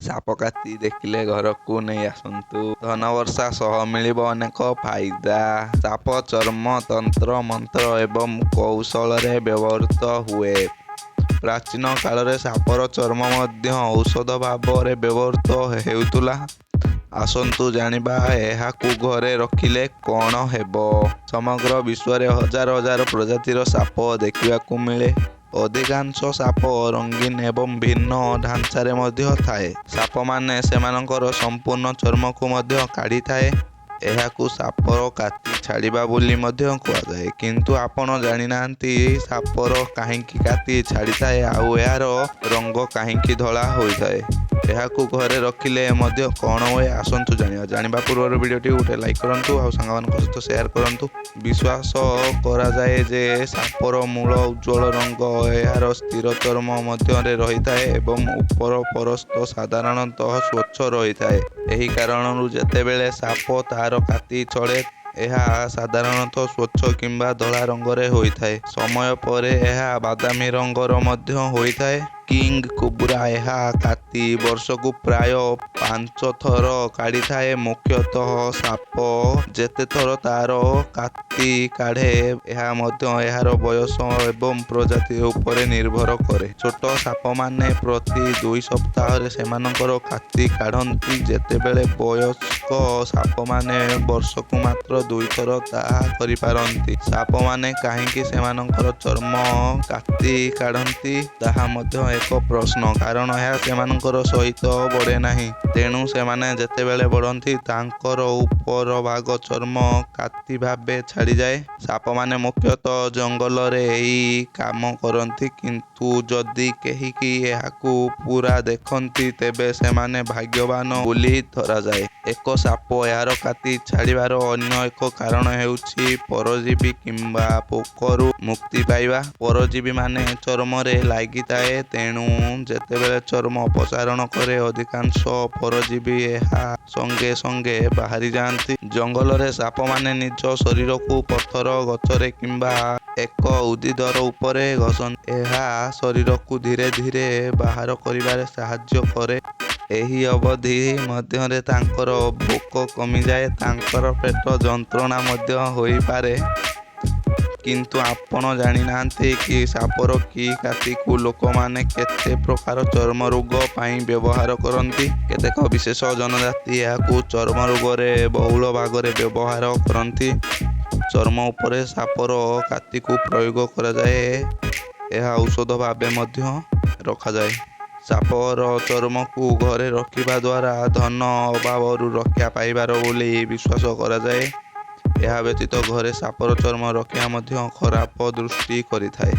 ସାପ କାତି ଦେଖିଲେ ଘରକୁ ନେଇ ଆସନ୍ତୁ। ଧନ ବର୍ଷା ସହ ମିଳିବ ଅନେକ ଫାଇଦା। ସାପ ଚର୍ମ ତନ୍ତ୍ର ମନ୍ତ୍ର ଏବଂ କୌଶଳରେ ବ୍ୟବହୃତ ହୁଏ। ପ୍ରାଚୀନ କାଳରେ ସାପର ଚର୍ମ ମଧ୍ୟ ଔଷଧ ଭାବରେ ବ୍ୟବହୃତ ହେଉଥିଲା। ଆସନ୍ତୁ ଜାଣିବା ଏହାକୁ ଘରେ ରଖିଲେ କ'ଣ ହେବ। ସମଗ୍ର ବିଶ୍ୱରେ ହଜାର ହଜାର ପ୍ରଜାତିର ସାପ ଦେଖିବାକୁ ମିଳେ। ଅଧିକାଂଶ ସାପ ରଙ୍ଗୀନ ଏବଂ ଭିନ୍ନ ଢାଞ୍ଚାରେ ମଧ୍ୟ ଥାଏ। ସାପମାନେ ସେମାନଙ୍କର ସମ୍ପୂର୍ଣ୍ଣ ଚର୍ମକୁ ମଧ୍ୟ କାଢ଼ିଥାଏ। ଏହାକୁ ସାପର କାତି ଛାଡ଼ିବା ବୋଲି ମଧ୍ୟ କୁହାଯାଏ। କିନ୍ତୁ ଆପଣ ଜାଣିନାହାନ୍ତି ସାପର କାହିଁକି କାତି ଛାଡ଼ିଥାଏ ଆଉ ଏହାର ରଙ୍ଗ କାହିଁକି ଧଳା ହୋଇଥାଏ। ଏହାକୁ ଘରେ ରଖିଲେ ମଧ୍ୟ କ'ଣ ହୁଏ ଆସନ୍ତୁ ଜାଣିବା। ଜାଣିବା ପୂର୍ବରୁ ଭିଡ଼ିଓଟି ଗୋଟେ ଲାଇକ୍ କରନ୍ତୁ ଆଉ ସାଙ୍ଗମାନଙ୍କ ସହିତ ସେୟାର କରନ୍ତୁ। ବିଶ୍ୱାସ କରାଯାଏ ଯେ ସାପର ମୂଳ ଉଜ୍ଜ୍ୱଳ ରଙ୍ଗ ଏହାର ସ୍ଥିର ଚର୍ମ ମଧ୍ୟରେ ରହିଥାଏ ଏବଂ ଉପର ପରସ୍ତ ସାଧାରଣତଃ ସ୍ୱଚ୍ଛ ରହିଥାଏ। ଏହି କାରଣରୁ ଯେତେବେଳେ ସାପ ତାର କାତି ଛଡ଼େ ଏହା ସାଧାରଣତଃ ସ୍ୱଚ୍ଛ କିମ୍ବା ଧଳା ରଙ୍ଗରେ ହୋଇଥାଏ। ସମୟ ପରେ ଏହା ବାଦାମୀ ରଙ୍ଗର ମଧ୍ୟ ହୋଇଥାଏ। କିଙ୍ଗ କୋବ୍ରା ଏହା କାତି ବର୍ଷକୁ ପ୍ରାୟ 5 ଥର କାଢ଼ିଥାଏ। ମୁଖ୍ୟତଃ ସାପ ଯେତେ ଥର ତାର କାତି କାଢ଼େ ଏହା ମଧ୍ୟ ଏହାର ବୟସ ଏବଂ ପ୍ରଜାତି ଉପରେ ନିର୍ଭର କରେ। ଛୋଟ ସାପମାନେ ପ୍ରତି 2 ସପ୍ତାହରେ ସେମାନଙ୍କର କାତି କାଢ଼ନ୍ତି ଯେତେବେଳେ ବୟସ୍କ ସାପମାନେ ବର୍ଷକୁ ମାତ୍ର 2 ଥର ତାହା କରିପାରନ୍ତି। ସାପମାନେ କାହିଁକି ସେମାନଙ୍କର ଚର୍ମ କାତି କାଢ଼ନ୍ତି ତାହା ମଧ୍ୟ ଏକ ପ୍ରଶ୍ନ। କାରଣ ଏହା ସେମାନଙ୍କ ସହିତ ବଢ଼େ ନାହିଁ। ତେଣୁ ସେମାନେ ଯେତେବେଳେ ବଢ଼ନ୍ତି ତାଙ୍କର ଉପର ଭାଗ ଚର୍ମ କାତି ଭାବେ ଛାଡ଼ିଯାଏ। ସାପମାନେ ମୁଖ୍ୟତଃ ଜଙ୍ଗଲରେ ଏହି କାମ କରନ୍ତି କିନ୍ତୁ ଯଦି କେହି ଏହାକୁ ପୂରା ଦେଖନ୍ତି ତେବେ ସେମାନେ ଭାଗ୍ୟବାନ ବୋଲି ଧରାଯାଏ। ଏକ ସାପ ଏହାର କାତି ଛାଡ଼ିବାର ଅନ୍ୟ ଏକ କାରଣ ହେଉଛି ପରଜୀବୀ କିମ୍ବା ପୋକରୁ ମୁକ୍ତି ପାଇବା। ପରଜୀବୀମାନେ ଚର୍ମରେ ଲାଗିଥାଏ ତେଣୁ ଯେତେବେଳେ ଚର୍ମ ଅପସାରଣ କରେ ଅଧିକାଂଶ ପରଜୀବୀ ଏହା ସଙ୍ଗେ ସଙ୍ଗେ ବାହାରି ଯାଆନ୍ତି। ଜଙ୍ଗଲରେ ସାପମାନେ ନିଜ ଶରୀରକୁ ପଥର ଗଛରେ କିମ୍ବା ଏକ ଉଦ୍ଭିଦର ଉପରେ ଘଷନ୍ତି। ଏହା ଶରୀରକୁ ଧୀରେ ଧୀରେ ବାହାର କରିବାରେ ସାହାଯ୍ୟ କରେ। ଏହି ଅବଧି ମଧ୍ୟରେ ତାଙ୍କର ଭୋକ କମିଯାଏ। ତାଙ୍କର ପେଟ ଯନ୍ତ୍ରଣା ମଧ୍ୟ ହୋଇପାରେ। କିନ୍ତୁ ଆପଣ ଜାଣିନାହାନ୍ତି କି ସାପର କି କାତିକୁ ଲୋକମାନେ କେତେ ପ୍ରକାର ଚର୍ମ ରୋଗ ପାଇଁ ବ୍ୟବହାର କରନ୍ତି। କେତେକ ବିଶେଷ ଜନଜାତି ଏହାକୁ ଚର୍ମ ରୋଗରେ ବହୁଳ ଭାବରେ ବ୍ୟବହାର କରନ୍ତି। ଚର୍ମ ଉପରେ ସାପର କାତିକୁ ପ୍ରୟୋଗ କରାଯାଏ। ଏହା ଔଷଧ ଭାବେ ମଧ୍ୟ ରଖାଯାଏ। ସାପର ଚର୍ମକୁ ଘରେ ରଖିବା ଦ୍ୱାରା ଧନ ଅଭାବରୁ ରକ୍ଷା ପାଇବାର ବୋଲି ବିଶ୍ୱାସ କରାଯାଏ। ଏହା ବ୍ୟତୀତ ଘରେ ସାପର ଚର୍ମ ରଖିବା ମଧ୍ୟ ଖରାପ ଦୃଷ୍ଟି କରିଥାଏ।